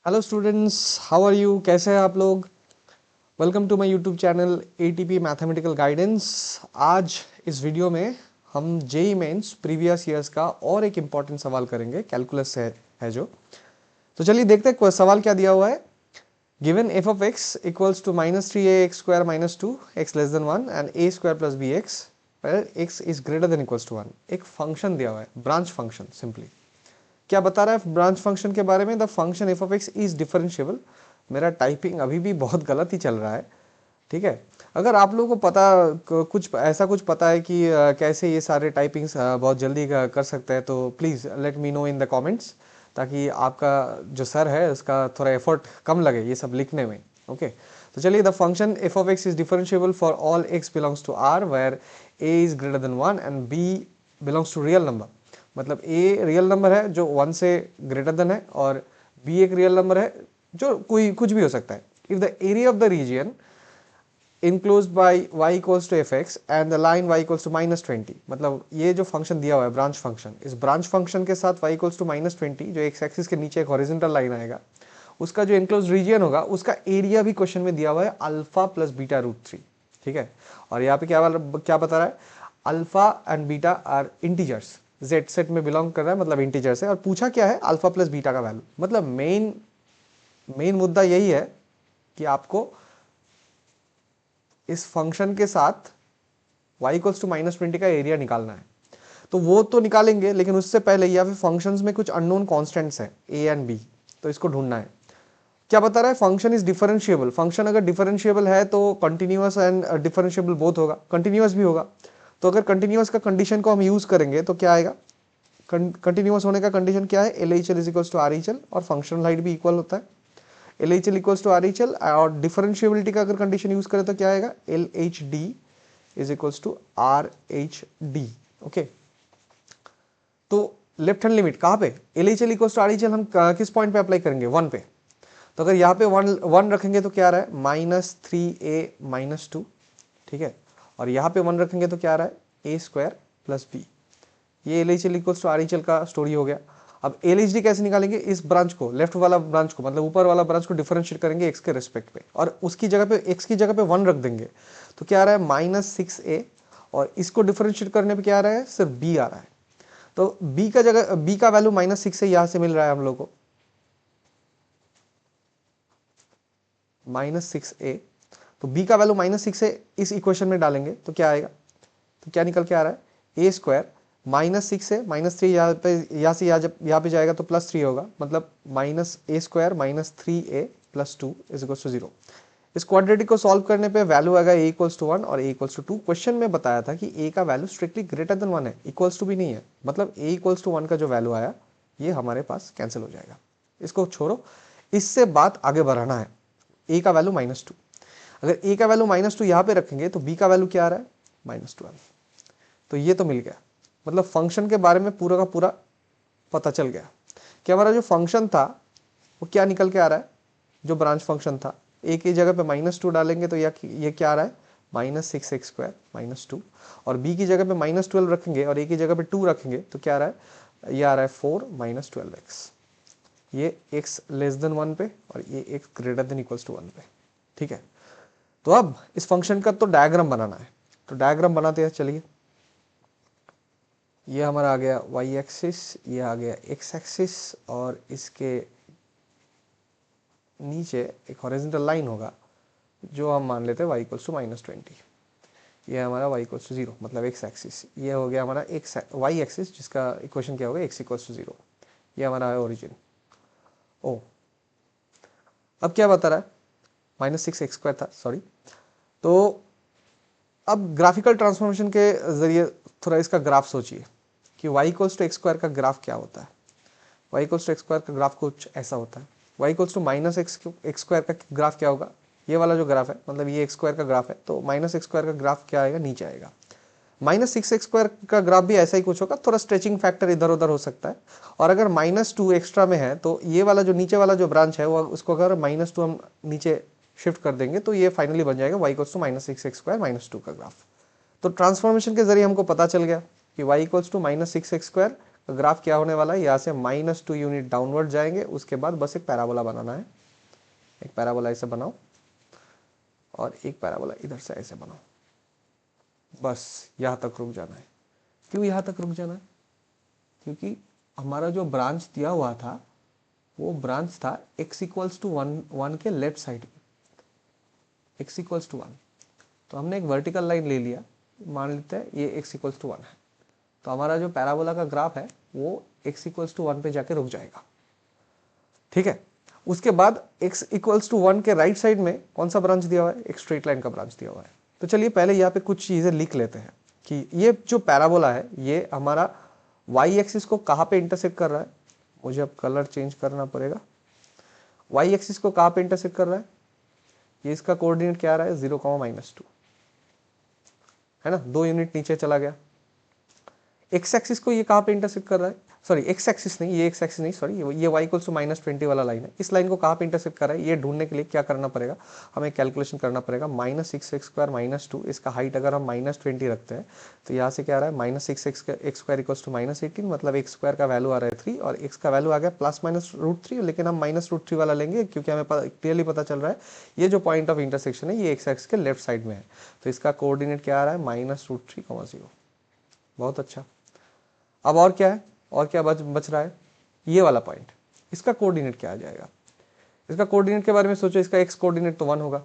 Hello students, how are you? कैसे हैं आप लोग? Welcome to my YouTube channel ATP mathematical guidance. आज इस वीडियो में हम जेई मेंस प्रीवियस ईयर्स का और एक इम्पॉर्टेंट सवाल करेंगे। कैलकुलस है जो। तो चलिए देखते हैं सवाल क्या दिया हुआ है। Given F of X equals to -3ax² - 2 x less than 1 and a² plus bx where x is greater than equals to 1। एक फंक्शन दिया हुआ है, ब्रांच फंक्शन। सिंपली क्या बता रहा है ब्रांच फंक्शन के बारे में? The function F of X is differentiable. मेरा टाइपिंग अभी भी बहुत गलत ही चल रहा है, ठीक है। अगर आप लोगों को पता कुछ पता है कि कैसे ये सारे टाइपिंग्स बहुत जल्दी कर सकते हैं, तो please let me know in the comments, ताकि आपका जो सर है उसका थोड़ा एफर्ट कम लगे ये सब लिखने में। ओके, तो चलिए, the function F of X is differentiable for all X belongs to R where A is greater than 1 and B belongs to real number. मतलब ए रियल नंबर है जो 1 से ग्रेटर देन है, और बी एक real number है जो कोई कुछ भी हो सकता है। If the area of the region enclosed by y equals to fx and the line y equals to -20, मतलब ये जो फंक्शन दिया हुआ है ब्रांच फंक्शन, इस ब्रांच फंक्शन के साथ y equals to -20 जो एक्स एक्सिस के नीचे एक हॉरिजॉन्टल लाइन आएगा, उसका जो enclosed रीजन होगा उसका एरिया भी क्वेश्चन में दिया हुआ है अल्फा प्लस बीटा रूट 3, ठीक है। और यहाँ पे क्या बता रहा है? Alpha and beta are integers, Z set में बिलोंग कर रहा है, मतलब इंटीजर्स है। और पूछा क्या है? अल्फा प्लस बीटा का वैल्यू। मतलब मेन मुद्दा यही है कि आपको इस फंक्शन के साथ y इक्वल्स टू -20 का एरिया निकालना है। तो वो तो निकालेंगे, लेकिन उससे पहले यहाँ पे फंक्शंस में कुछ अननोन कांस्टेंट्स हैं a एंड b, तो इसको ढूंढना है। क्या बता रहा है? Function is differentiable. फंक्शन अगर डिफरेंशिएबल है तो कंटिन्यूअस एंड डिफरेंशिएबल बोथ होगा, कंटिन्यूअस भी होगा। तो अगर कंटिन्यूअस का कंडीशन को हम यूज करेंगे तो क्या आएगा? कंटिन्यूअस होने का कंडीशन क्या है? L H L is equals to R H L, और फंक्शनल हाइट भी इक्वल होता है। L H L equals to R H L, और डिफरेंशिएबिलिटी का अगर कंडीशन यूज करें तो क्या आएगा? L H D is equals to are H D. Okay, तो लेफ्ट हैंड लिमिट कहाँ पे? L H L equals to R H L हम किस पॉइंट पे अप्लाई करेंगे? 1 पे। तो अगर यहाँ पे वन रखेंगे तो क्या आ रहा है? -3a - 2, ठीक है। और यहाँ पे 1 रखेंगे तो क्या आ रहा है? a² plus b। ये L H L equals to R H L का स्टोरी हो गया। अब एल एच डी कैसे निकालेंगे? इस ब्रांच को, लेफ्ट वाला ब्रांच को, मतलब ऊपर वाला ब्रांच को डिफरेंशिएट करेंगे एक्स के रेस्पेक्ट पे, और उसकी जगह पे, एक्स की जगह पे 1 रख देंगे। तो क्या आ रहा है? -6a, और इसको डिफरेंशिएट करने पे क्या आ रहा है? सिर्फ b आ रहा है। तो b का वैल्यू -6 यहां से मिल रहा है हम लोग को, -6a। तो b का वैल्यू -6 है, इस इक्वेशन में डालेंगे तो क्या आएगा? तो क्या निकल के आ रहा है? a² -6 है, -3 यहाँ से यहाँ पे जाएगा तो +3 होगा, मतलब -a² - 3a + 2 is equal to 0। इस क्वाड्रेटिक को सॉल्व करने पे वैल्यू आएगा a इक्वल्स टू 1 और a इक्वल्स टू 2। क्वेश्चन में बताया था कि a का वैल्यू स्ट्रिक्टली ग्रेटर देन 1 है, इक्वल्स टू भी नहीं है। मतलब a इक्वल्स टू 1 का जो वैल्यू आया ये हमारे पास कैंसिल हो जाएगा। इसको छोड़ो, इससे बात आगे बढ़ाना है। a का वैल्यू -2, अगर a का वैल्यू -2 यहाँ पे रखेंगे तो b का वैल्यू क्या आ रहा है? -12। तो ये तो मिल गया, मतलब फंक्शन के बारे में पूरा का पूरा पता चल गया कि हमारा जो फंक्शन था वो क्या निकल के आ रहा है। जो ब्रांच फंक्शन था, a की जगह पे -2 डालेंगे तो ये क्या आ रहा है? -6x² - 2, और b की जगह पे -12 रखेंगे और a की जगह पे 2 रखेंगे तो क्या आ रहा है? ये आ रहा है 4 - 12x। ये x लेस देन 1 पे और ये x greater than equals to 1 पे, ठीक है। तो अब इस फंक्शन का तो डायग्राम बनाना है, तो डायग्राम बनाते हैं। चलिए, ये हमारा आ गया y एक्सिस, ये आ गया x एक्सिस, और इसके नीचे एक हॉरिजॉन्टल लाइन होगा जो हम मान लेते हैं y इक्वल्स टू -20। ये हमारा y इक्वल्स टू 0, मतलब x एक्सिस। ये हो गया हमारा y एक्सिस, जिसका इक्वेशन क्या होगा? x equals to 0। ये हमारा है ओरिजिन। ओ, अब क्या बता रहा है? -6x² था, सॉरी। तो अब ग्राफिकल ट्रांसफॉर्मेशन के जरिए थोड़ा इसका ग्राफ सोचिए कि y इक्वल्स टू x² का ग्राफ क्या होता है। y इक्वल्स टू x² का ग्राफ कुछ ऐसा होता है। y इक्वल्स टू -x² का ग्राफ क्या होगा? ये वाला जो ग्राफ है, मतलब ये x² का ग्राफ है, तो -x² का ग्राफ क्या आएगा? नीचे आएगा। -6x² का ग्राफ भी ऐसा ही कुछ होगा, थोड़ा स्ट्रेचिंग फैक्टर इधर उधर हो सकता है। और अगर -2 एक्स्ट्रा में है तो ये वाला जो नीचे वाला जो ब्रांच है वो, उसको अगर -2 हम नीचे शिफ्ट कर देंगे तो ये फाइनली बन जाएगा y इक्वल्स टू -6x² - 2 का ग्राफ। तो ट्रांसफॉर्मेशन के जरिए हमको पता चल गया कि y इक्वल्स टू -6x² तो ग्राफ क्या होने वाला है, यहाँ से -2 यूनिट डाउनवर्ड जाएंगे, उसके बाद बस एक पैराबोला बनाना है। एक पैराबोला ऐसे बनाओ और एक पैराबोला इधर से ऐसे बनाओ, बस यहाँ तक रुक जाना है। क्यों यहाँ तक रुक जाना है? क्योंकि हमारा जो ब्रांच दिया हुआ था वो ब्रांच था x इक्वल्स टू 1 के लेफ्ट साइड में, x इक्वल्स टू 1। तो हमने एक वर्टिकल लाइन ले लिया, मान लेते हैं ये x इक्वल्स टू 1 है, तो हमारा जो पैराबोला का ग्राफ है वो x इक्वल्स टू 1 पे जाके रुक जाएगा। ठीक है, उसके बाद x इक्वल्स टू 1 के राइट साइड में कौन सा ब्रांच दिया हुआ है, एक स्ट्रेट लाइन का ब्रांच दिया हुआ है। तो चलिए पहले यहाँ पे कुछ चीजें लिख लेते हैं कि ये जो पैराबोला है ये हमारा y एक्सिस को कहाँ पे इंटरसेक्ट कर रहा है। मुझे अब कलर चेंज करना पड़ेगा। y एक्सिस को कहाँ पे इंटरसेक्ट कर रहा है, ये इसका कोऑर्डिनेट क्या आ रहा है, 0, -2 है ना, 2 यूनिट नीचे चला गया। x एक्सिस को ये कहाँ पे इंटरसेक्ट कर रहा है, सॉरी x एक्सिस नहीं, ये x एक्सिस नहीं, सॉरी ये y इक्वल्स टू -20 वाला लाइन है। इस लाइन को कहाँ पे इंटरसेक्ट कर रहा है ये ढूंढने के लिए क्या करना पड़ेगा, हमें कैलकुलेशन करना पड़ेगा। -6x² -2, इसका हाइट अगर हम -20 रखते हैं तो यहाँ से क्या आ रहा है, -6x² इक्वल्स टू -18, मतलब x² का वैल्यू आ रहा है 3 और x का वैल्यू आ गया ±√3, लेकिन हम -√3 वाला लेंगे क्योंकि हमें क्लियरली पता चल रहा है ये जो पॉइंट ऑफ इंटरसेक्शन है ये x एक्सिस के लेफ्ट साइड में है। तो इसका कोऑर्डिनेट क्या आ रहा है, -√3, 0। बहुत अच्छा। अब और क्या है, और क्या बच रहा है, ये वाला पॉइंट, इसका कोऑर्डिनेट क्या आ जाएगा। इसका कोऑर्डिनेट के बारे में सोचो, इसका x कोऑर्डिनेट तो 1 होगा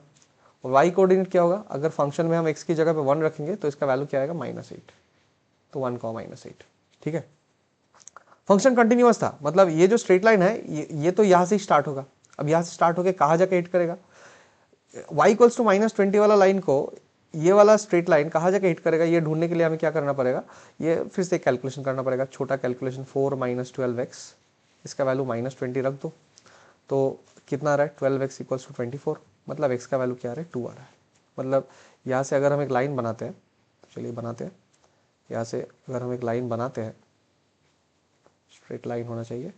और y कोऑर्डिनेट क्या होगा, अगर फंक्शन में हम x की जगह पे 1 रखेंगे तो इसका वैल्यू क्या आएगा, -8। तो 1, -8। ठीक है, फंक्शन कंटिन्यूअस था, मतलब ये जो स्ट्रेट लाइन है ये तो यहाँ से स्टार्ट होगा। अब यहाँ से स्टार्ट होकर कहाँ जाके हिट करेगा, y इक्वल्स टू -20 वाला लाइन को ये वाला स्ट्रेट लाइन कहाँ जाके हिट करेगा, ये ढूंढने के लिए हमें क्या करना पड़ेगा, ये फिर से कैलकुलेशन करना पड़ेगा, छोटा कैलकुलेशन। 4 - 12x, इसका वैल्यू -20 रख दो तो कितना आ रहा है, 12x इक्वल्स टू 24, मतलब x का वैल्यू क्या आ रहा है, 2 आ रहा है। मतलब यहाँ से अगर हम एक लाइन बनाते हैं, तो चलिए बनाते हैं, यहाँ से अगर हम एक लाइन बनाते हैं, स्ट्रेट लाइन होना चाहिए,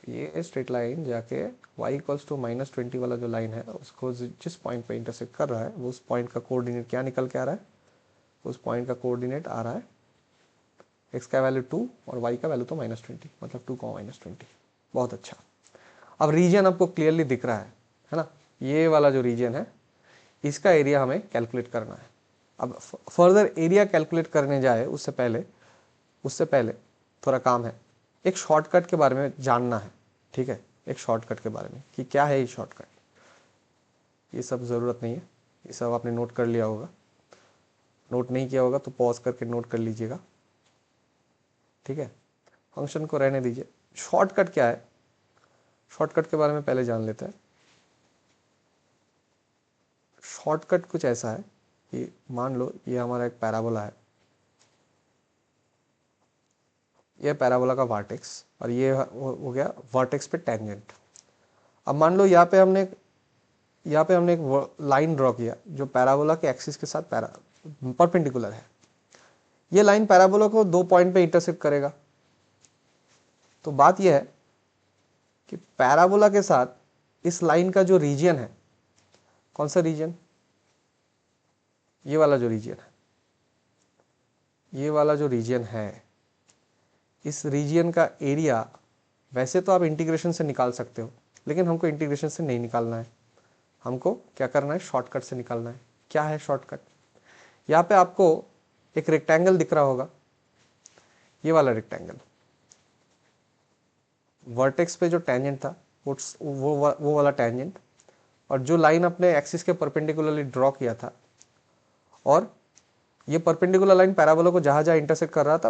ये स्ट्रेट लाइन जाके y इक्वल्स टू -20 वाला जो लाइन है उसको जिस पॉइंट पे इंटरसेक्ट कर रहा है वो उस पॉइंट का कोऑर्डिनेट क्या निकल के आ रहा है, उस पॉइंट का कोऑर्डिनेट आ रहा है x का वैल्यू 2 और y का वैल्यू तो -20, मतलब 2, -20। बहुत अच्छा। अब रीजन आपको क्लियरली दिख रहा है ना, ये वाला जो रीजन है इसका एरिया हमें कैलकुलेट करना है। अब फर्दर एरिया कैलकुलेट करने जाए उससे पहले थोड़ा काम है, एक शॉर्टकट के बारे में जानना है। ठीक है, एक शॉर्टकट के बारे में कि क्या है ये शॉर्टकट, ये सब ज़रूरत नहीं है, ये सब आपने नोट कर लिया होगा, नोट नहीं किया होगा तो पॉज करके नोट कर लीजिएगा। ठीक है, फंक्शन को रहने दीजिए। शॉर्टकट क्या है, शॉर्टकट के बारे में पहले जान लेते हैं। शॉर्टकट कुछ ऐसा है कि मान लो ये हमारा एक पैराबोला है, ये पैराबोला का वर्टेक्स और ये हो गया वर्टेक्स पे टेंजेंट। अब मान लो यहाँ पे हमने एक लाइन ड्रॉ किया जो पैराबोला के एक्सिस के साथ परपेंडिकुलर है। ये लाइन पैराबोला को 2 पॉइंट पे इंटरसेक्ट करेगा। तो बात यह है कि पैराबोला के साथ इस लाइन का जो रीजन है, कौन सा रीजन, ये वाला जो रीजन है, ये वाला जो रीजन है, इस रीजन का एरिया वैसे तो आप इंटीग्रेशन से निकाल सकते हो, लेकिन हमको इंटीग्रेशन से नहीं निकालना है, हमको क्या करना है, शॉर्टकट से निकालना है। क्या है शॉर्टकट, यहाँ पे आपको एक रेक्टेंगल दिख रहा होगा, ये वाला रेक्टेंगल, वर्टेक्स पे जो टेंजेंट था वो वाला टेंजेंट, और जो लाइन अपने एक्सिस के परपेंडिकुलरली ड्रॉ किया था, और ये परपेंडिकुलर लाइन पैराबोला को जहां जहां इंटरसेक्ट कर रहा था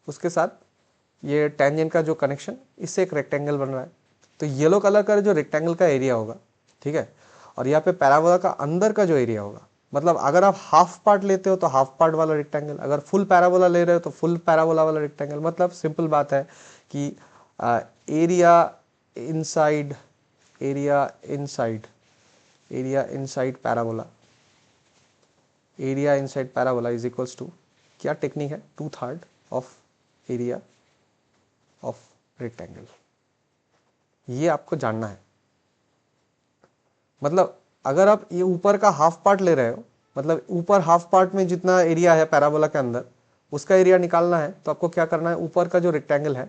उसके साथ ये टेंजेंट का जो कनेक्शन, इससे एक रेक्टेंगल बन रहा है। तो येलो कलर का जो रेक्टेंगल का एरिया होगा, ठीक है, और यहाँ पे पैराबोला का अंदर का जो एरिया होगा, मतलब अगर आप हाफ पार्ट लेते हो तो हाफ पार्ट वाला रेक्टेंगल, अगर फुल पैराबोला ले रहे हो तो फुल पैराबोला वाला रेक्टेंगल। मतलब सिंपल बात है कि area inside parabola, area inside parabola is equals to क्या टेक्निक है, 2/3 ऑफ एरिया ऑफ रेक्टेंगल। ये आपको जानना है। मतलब अगर आप ये ऊपर का हाफ पार्ट ले रहे हो, मतलब ऊपर हाफ पार्ट में जितना एरिया है पैराबोला के अंदर उसका एरिया निकालना है तो आपको क्या करना है, ऊपर का जो रेक्टेंगल है,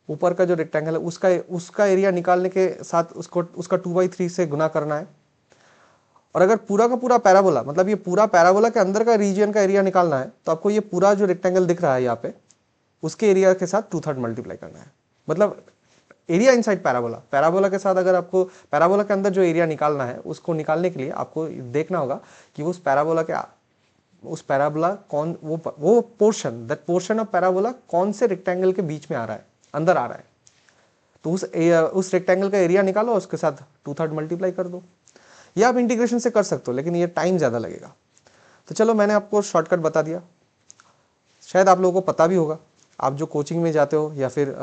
ऊपर का जो रेक्टेंगल है उसका एरिया निकालने के साथ उसको उसका 2/3 से गुना करना है। और अगर पूरा का पूरा पैराबोला, मतलब ये पूरा पैराबोला के अंदर का रीजन का एरिया निकालना है तो आपको ये पूरा जो रेक्टेंगल दिख रहा है यहाँ पे, उसके एरिया के साथ 2/3 मल्टीप्लाई करना है। मतलब एरिया इनसाइड पैराबोला, पैराबोला के साथ अगर आपको पैराबोला के अंदर जो एरिया निकालना है उसको निकालने के लिए आपको देखना होगा कि उस पैराबोला कौन, वो portion, that portion of parabola कौन से रेक्टेंगल के बीच में आ रहा है, अंदर आ रहा है। तो उस रेक्टेंगल का एरिया निकालो, उसके साथ 2/3 मल्टीप्लाई कर दो। ये आप इंटीग्रेशन से कर सकते हो, लेकिन ये टाइम ज़्यादा लगेगा। तो चलो मैंने आपको शॉर्टकट बता दिया, शायद आप लोगों को पता भी होगा। आप जो कोचिंग में जाते हो या फिर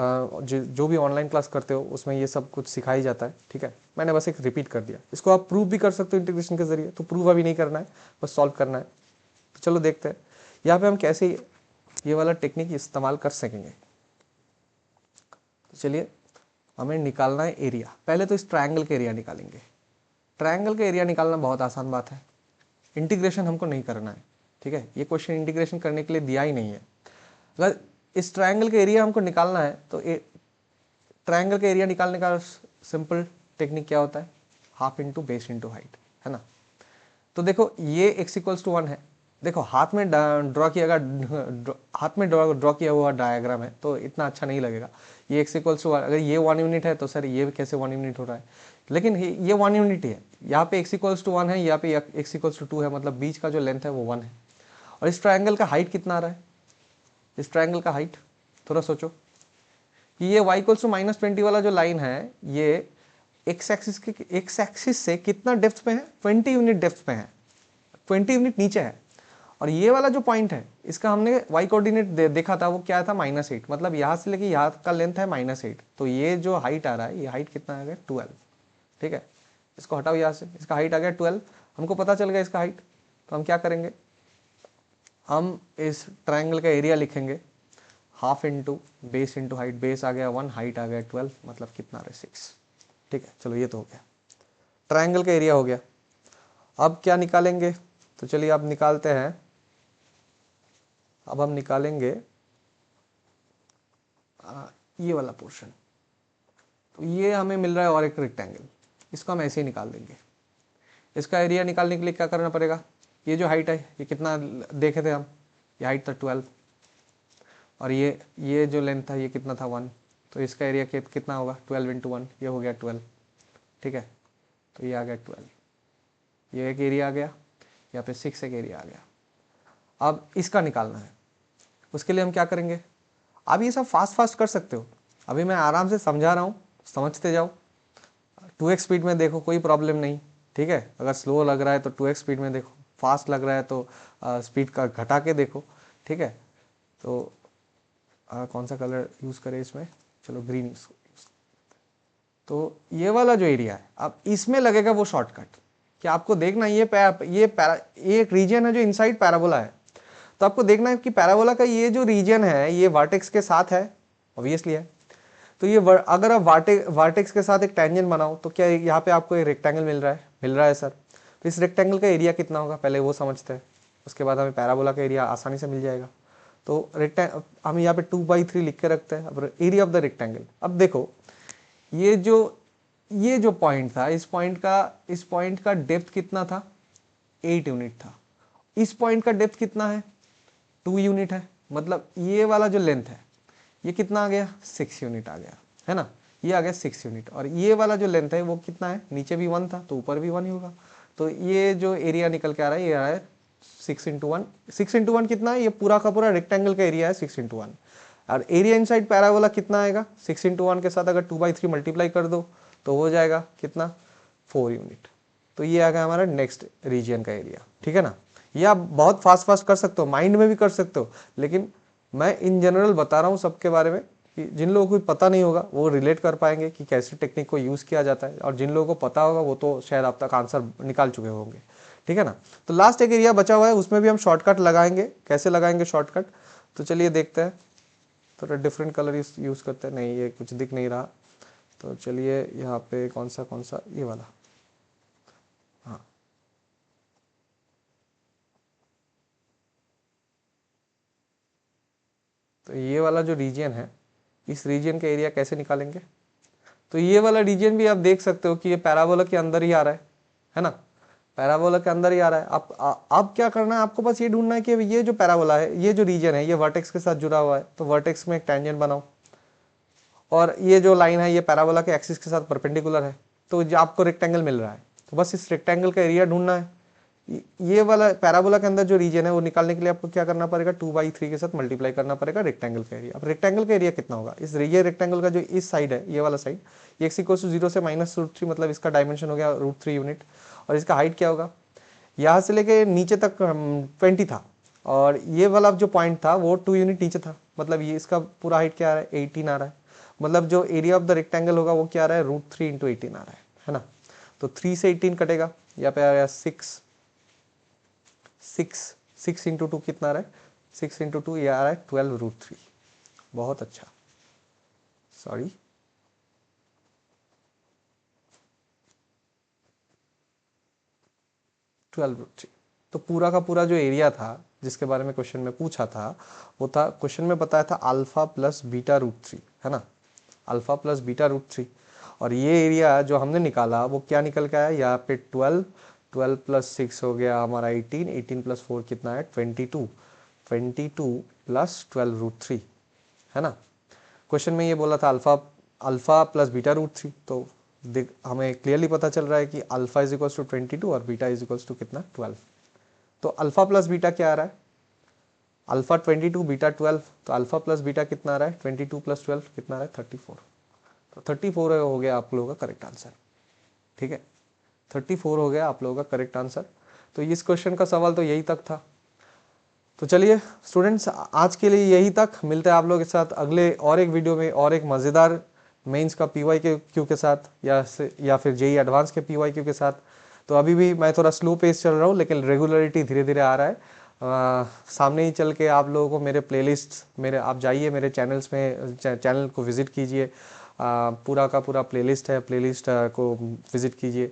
जो भी ऑनलाइन क्लास करते हो उसमें ये सब कुछ सिखाई जाता है, ठीक है। मैंने बस एक रिपीट कर दिया। इसको आप प्रूव भी कर सकते हो इंटीग्रेशन के जरिए, तो प्रूव अभी नहीं करना है, बस सॉल्व करना है। तो चलो देखते हैं यहाँ पे हम कैसे ये वाला टेक्निक इस्तेमाल कर सकेंगे। तो चलिए, हमें निकालना है एरिया। पहले तो इस ट्रायंगल का एरिया निकालेंगे। ट्रायंगल का एरिया निकालना बहुत आसान बात है, इंटीग्रेशन हमको नहीं करना है, ठीक है। ये क्वेश्चन इंटीग्रेशन करने के लिए दिया ही नहीं है। अगर इस ट्रायंगल का एरिया हमको निकालना है तो ट्रायंगल का एरिया निकालने का सिंपल टेक्निक क्या होता है, half into base into height, है ना। तो देखो ये x = 1 है। देखो हाथ में ड्रॉ किया हुआ डायग्राम है तो इतना अच्छा नहीं लगेगा। ये x = 1, अगर ये 1 यूनिट है तो सर ये कैसे 1 यूनिट हो रहा है, लेकिन ये 1 यूनिट ही है। यहाँ पे x = 1 है, यहाँ पे x = 2 है, मतलब बीच का जो लेंथ है वो 1 है। और इस ट्रायंगल का हाइट कितना आ रहा है, इस ट्रायंगल का हाइट थोड़ा सोचो कि ये y = -20 वाला जो लाइन है, ये एक्स एक्सिस से कितना डेप्थ पे है, 20 यूनिट डेप्थ पे है, 20 यूनिट नीचे है। और ये वाला जो पॉइंट है इसका हमने y कोऑर्डिनेट देखा था, वो क्या था, -8, मतलब यहाँ से लेके यहाँ का लेंथ है -8। तो ये जो हाइट आ रहा है, ये हाइट कितना आ गया, 12, ठीक है। इसको हटाओ यहाँ से, इसका हाइट आ गया 12, हमको पता चल गया इसका हाइट। तो हम क्या करेंगे, हम इस ट्रायंगल का एरिया लिखेंगे, half into base into height. Base आ गया 1, हाइट आ गया 12, मतलब कितना आ रहा है, 6, ठीक है। चलो ये तो हो गया, ट्रायंगल का एरिया हो गया। अब क्या निकालेंगे, तो चलिए अब निकालते हैं। अब हम निकालेंगे ये वाला पोर्शन। तो ये हमें मिल रहा है और एक रेक्टेंगल, इसको हम ऐसे ही निकाल देंगे। इसका एरिया निकालने के लिए क्या करना पड़ेगा, ये जो हाइट है ये कितना देखे थे हम, ये हाइट था 12, और ये जो लेंथ था ये कितना था 1। तो इसका एरिया कितना होगा, 12 × 1, ये हो गया 12, ठीक है। तो ये आ गया 12, ये एक एरिया आ गया, यहाँ पे 6 एक एरिया आ गया। अब इसका निकालना है, उसके लिए हम क्या करेंगे, आप ये सब फास्ट कर सकते हो। अभी मैं आराम से समझा रहा हूँ, समझते जाओ। 2x स्पीड में देखो, कोई प्रॉब्लम नहीं, ठीक है। अगर स्लो लग रहा है तो 2x स्पीड में देखो, फास्ट लग रहा है तो स्पीड का घटा के देखो, ठीक है। तो कौन सा कलर यूज़ करें इसमें, चलो ग्रीन यूज़। तो ये वाला जो एरिया है, अब इसमें लगेगा वो शॉर्टकट कि आपको देखना ये एक रीजन है जो इनसाइड पैराबोला है। तो आपको देखना है कि पैराबोला का ये जो रीजन है ये वर्टेक्स के साथ है, ऑब्वियसली है। तो ये अगर आप वर्टेक्स के साथ एक टेंजेंट बनाओ तो क्या यहाँ पे आपको एक रेक्टेंगल मिल रहा है सर। तो इस रेक्टेंगल का एरिया कितना होगा, पहले वो समझते हैं, उसके बाद हमें पैराबोला का एरिया आसानी से मिल जाएगा। तो हम यहाँ पे 2/3 लिख के रखते हैं। अब एरिया ऑफ द रेक्टेंगल, अब देखो ये जो पॉइंट था, इस पॉइंट का डेप्थ कितना था, 8 यूनिट था। इस पॉइंट का डेप्थ कितना है, 2 यूनिट है। मतलब ये वाला जो लेंथ है ये कितना आ गया, 6 यूनिट आ गया, है ना। ये आ गया 6 यूनिट। और ये वाला जो लेंथ है वो कितना है, नीचे भी 1 था तो ऊपर भी 1 ही होगा। तो ये जो एरिया निकल के आ रहा है, ये आ रहा है 6 × 1। 6 × 1 कितना है, ये पूरा का पूरा रेक्टेंगल का एरिया है 6 × 1। और एरिया इनसाइड पैराबोला कितना आएगा, 6 × 1 के साथ अगर 2/3 मल्टीप्लाई कर दो तो हो जाएगा कितना, 4 यूनिट। तो ये आ गया हमारा नेक्स्ट रीजन का एरिया, ठीक है ना। ये आप बहुत फास्ट कर सकते हो, माइंड में भी कर सकते हो, लेकिन मैं इन जनरल बता रहा हूँ सबके बारे में कि जिन लोगों को पता नहीं होगा वो रिलेट कर पाएंगे कि कैसे टेक्निक को यूज़ किया जाता है, और जिन लोगों को पता होगा वो तो शायद अब तक आंसर निकाल चुके होंगे, ठीक है ना। तो लास्ट एक एरिया बचा हुआ है, उसमें भी हम शॉर्टकट लगाएंगे। कैसे लगाएंगे शॉर्टकट, तो चलिए देखते हैं। थोड़ा डिफरेंट कलर यूज़ करते हैं, नहीं ये कुछ दिख नहीं रहा। तो चलिए यहाँ पे कौन सा, ये वाला, हाँ। तो ये वाला जो रीजन है, इस रीजन का एरिया कैसे निकालेंगे? तो ये वाला रीजन भी आप देख सकते हो कि ये पैराबोला के अंदर ही आ रहा है ना, पैराबोला के अंदर ही आ रहा है। आप क्या करना है, आपको बस ये ढूंढना है कि ये जो पैराबोला है, ये जो रीजन है, ये वर्टेक्स के साथ जुड़ा हुआ है, तो वर्टेक्स में एक टेंजेंट बनाओ, और ये जो लाइन है ये पैराबोला के एक्सिस के साथ परपेंडिकुलर है, तो जो आपको रेक्टेंगल मिल रहा है, तो बस इस रेक्टेंगल का एरिया ढूंढना है। ये वाला पैराबोला के अंदर जो रीजन है वो निकालने के लिए आपको क्या करना पड़ेगा, 2/3 के साथ मल्टीप्लाई करना पड़ेगा रेक्टेंगल का एरिया। अब रेक्टेंगल का एरिया कितना होगा, इस ये रेक्टेंगल का जो इस साइड है, ये वाला साइड, ये x=0 से -√3, मतलब इसका डायमेंशन हो गया √3 यूनिट, और इसका हाइट क्या होगा, यहाँ से लेके नीचे तक 20 था, और ये वाला जो पॉइंट था वो 2 यूनिट नीचे था, मतलब ये इसका पूरा हाइट क्या आ रहा है, 18 आ रहा है। मतलब जो एरिया ऑफ द रेक्टेंगल होगा वो क्या आ रहा है, √3 × 18 आ रहा है ना। तो 3 से 18 कटेगा, यहाँ पे आ रहा है 6 × 2 कितना आ रहा है, 6 × 2 ये आ रहा है 12√3। बहुत अच्छा, सॉरी 12√3। तो पूरा का पूरा जो एरिया था जिसके बारे में क्वेश्चन में पूछा था, वो था, क्वेश्चन में बताया था अल्फा प्लस बीटा √3, है ना, अल्फा प्लस बीटा √3। और ये एरिया जो हमने निकाला वो क्या निकल के आया, यहाँ पे 12 + 6 हो गया हमारा 18, 18 + 4 कितना है 22, 22 + 12√3, है ना। क्वेश्चन में ये बोला था अल्फा प्लस बीटा √3, तो देख हमें क्लियरली पता चल रहा है कि अल्फा = 22 और बीटा = कितना 12। तो अल्फा प्लस बीटा क्या आ रहा है, अल्फा 22 बीटा 12, तो अल्फा प्लस बीटा कितना आ रहा है, 22 + 12 कितना आ रहा है 34। तो 34 हो गया आप लोगों का करेक्ट आंसर, ठीक है, 34 हो गया आप लोगों का करेक्ट आंसर। तो इस क्वेश्चन का सवाल तो यही तक था। तो चलिए स्टूडेंट्स, आज के लिए यही तक, मिलते हैं आप लोगों के साथ अगले और एक वीडियो में, और एक मज़ेदार मेंस का PYQ के साथ, या फिर JEE एडवांस के PYQ के साथ। तो अभी भी मैं थोड़ा स्लो पेस चल रहा हूँ, लेकिन रेगुलरिटी धीरे धीरे आ रहा है। सामने ही चल के आप लोगों को मेरे प्लेलिस्ट, मेरे आप जाइए मेरे चैनल्स में, चैनल को विज़िट कीजिए, पूरा का पूरा प्लेलिस्ट है, प्लेलिस्ट को विज़िट कीजिए,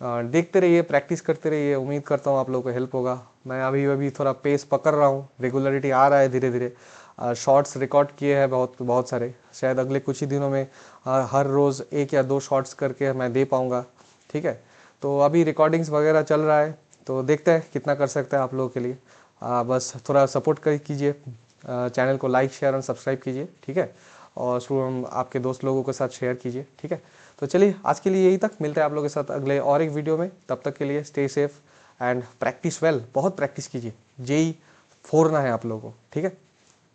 देखते रहिए, प्रैक्टिस करते रहिए। उम्मीद करता हूँ आप लोगों को हेल्प होगा। मैं अभी थोड़ा पेस पकड़ रहा हूँ, रेगुलरिटी आ रहा है धीरे धीरे। शॉर्ट्स रिकॉर्ड किए हैं बहुत सारे, शायद अगले कुछ ही दिनों में हर रोज़ 1 या 2 शॉर्ट्स करके मैं दे पाऊँगा, ठीक है। तो अभी रिकॉर्डिंग्स वगैरह चल रहा है, तो देखते हैं कितना कर सकते हैं आप लोगों के लिए। बस थोड़ा सपोर्ट कीजिए, चैनल को लाइक शेयर और सब्सक्राइब कीजिए, ठीक है, और आपके दोस्त लोगों के साथ शेयर कीजिए, ठीक है। तो चलिए आज के लिए यही तक, मिलते हैं आप लोगों के साथ अगले और एक वीडियो में। तब तक के लिए stay safe and practice well, बहुत प्रैक्टिस कीजिए, JEE 4 ना है आप लोगों को, ठीक है।